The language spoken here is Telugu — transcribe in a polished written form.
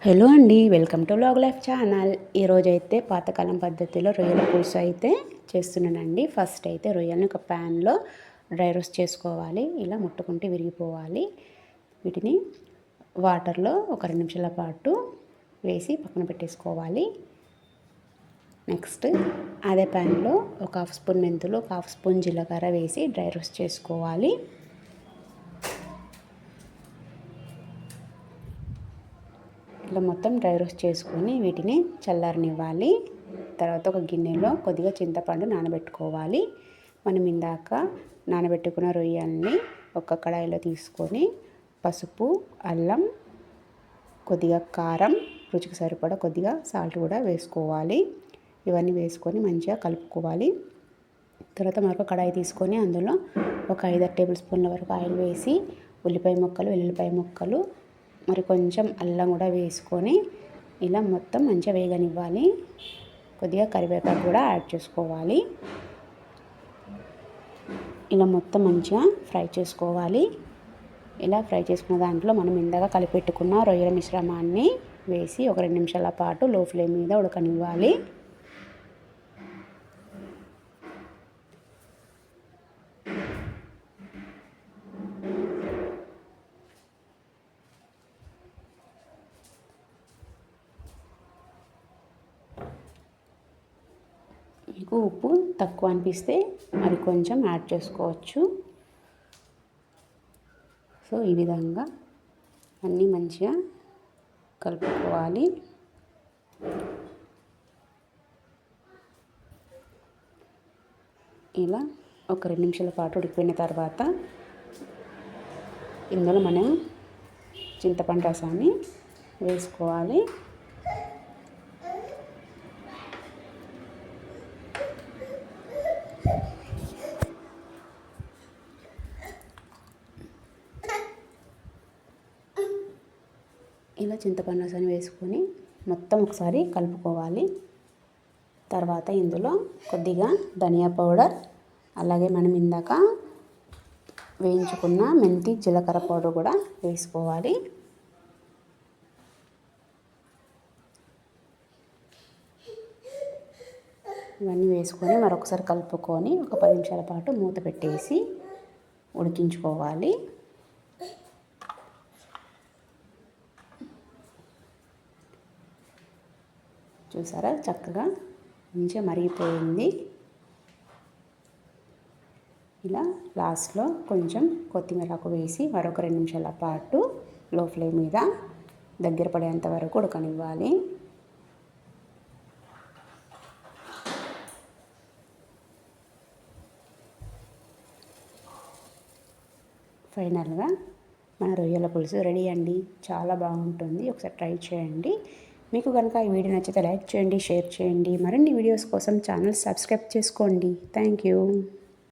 హలో అండి, welcome to vlog life channel. ఈరోజైతే పాతకాలం పద్ధతిలో రొయ్యల పులుసు అయితే చేస్తున్నానండి. ఫస్ట్ అయితే రొయ్యలను ఒక ప్యాన్లో డ్రై రోస్ట్ చేసుకోవాలి. ఇలా ముట్టుకుంటే విరిగిపోవాలి. వీటిని వాటర్లో ఒక 2 నిమిషాల పాటు వేసి పక్కన పెట్టేసుకోవాలి. నెక్స్ట్ అదే ప్యాన్లో ఒక 1/2 స్పూన్ మెంతులు, 1/2 స్పూన్ జీలకర్ర వేసి డ్రై రోస్ట్ చేసుకోవాలి. ఇలా మొత్తం డ్రై రోస్ట్ చేసుకొని వీటిని చల్లారనివ్వాలి. తర్వాత ఒక గిన్నెలో కొద్దిగా చింతపండు నానబెట్టుకోవాలి. మనం ఇందాక నానబెట్టుకున్న రొయ్యల్ని ఒక కడాయిలో తీసుకొని పసుపు, అల్లం, కొద్దిగా కారం, రుచికి సరిపడా కొద్దిగా సాల్ట్ కూడా వేసుకోవాలి. ఇవన్నీ వేసుకొని మంచిగా కలుపుకోవాలి. తర్వాత మరొక కడాయి తీసుకొని అందులో ఒక 5 టేబుల్ స్పూన్ల వరకు ఆయిల్ వేసి ఉల్లిపాయ ముక్కలు, వెల్లుల్లిపాయ ముక్కలు, మరి కొంచెం అల్లం కూడా వేసుకొని ఇలా మొత్తం మంచిగా వేగనివ్వాలి. కొద్దిగా కరివేపాకు కూడా యాడ్ చేసుకోవాలి. ఇలా మొత్తం మంచిగా ఫ్రై చేసుకోవాలి. ఇలా ఫ్రై చేసుకున్న దాంట్లో మనం ఇందాక కలిపెట్టుకున్న రొయ్యల మిశ్రమాన్ని వేసి ఒక 2 నిమిషాల పాటు లో ఫ్లేమ్ మీద ఉడకనివ్వాలి. మీకు ఉప్పు తక్కువ అనిపిస్తే మరి కొంచెం యాడ్ చేసుకోవచ్చు. సో ఈ విధంగా అన్నీ మంచిగా కలుపుకోవాలి. ఇలా ఒక 2 నిమిషాల పాటు ఉడికిపోయిన తర్వాత ఇందులో మనం చింతపండు రసాన్ని వేసుకోవాలి. ఇలా చింతపండు రసాన్ని వేసుకొని మొత్తం ఒకసారి కలుపుకోవాలి. తర్వాత ఇందులో కొద్దిగా ధనియా పౌడర్, అలాగే మనం ఇందాక వేయించుకున్న మెంతి జీలకర్ర పౌడర్ కూడా వేసుకోవాలి. ఇవన్నీ వేసుకొని మరొకసారి కలుపుకొని ఒక 10 నిమిషాల పాటు మూత పెట్టేసి ఉడికించుకోవాలి. చూసారా, చక్కగా మంచిగా మరిగిపోయింది. ఇలా లాస్ట్లో కొంచెం కొత్తిమీరకు వేసి మరొక 2 నిమిషాల పాటు లో ఫ్లేమ్ మీద దగ్గర పడేంత వరకు ఉడకనివ్వాలి. ఫైనల్గా మన రొయ్యల పులుసు రెడీ అండి. చాలా బాగుంటుంది, ఒకసారి ట్రై చేయండి. మీకు కనుక ఈ వీడియో నచ్చితే లైక్ చేయండి, షేర్ చేయండి. మరిన్ని వీడియోస్ కోసం ఛానల్ సబ్స్క్రైబ్ చేసుకోండి. Thank you.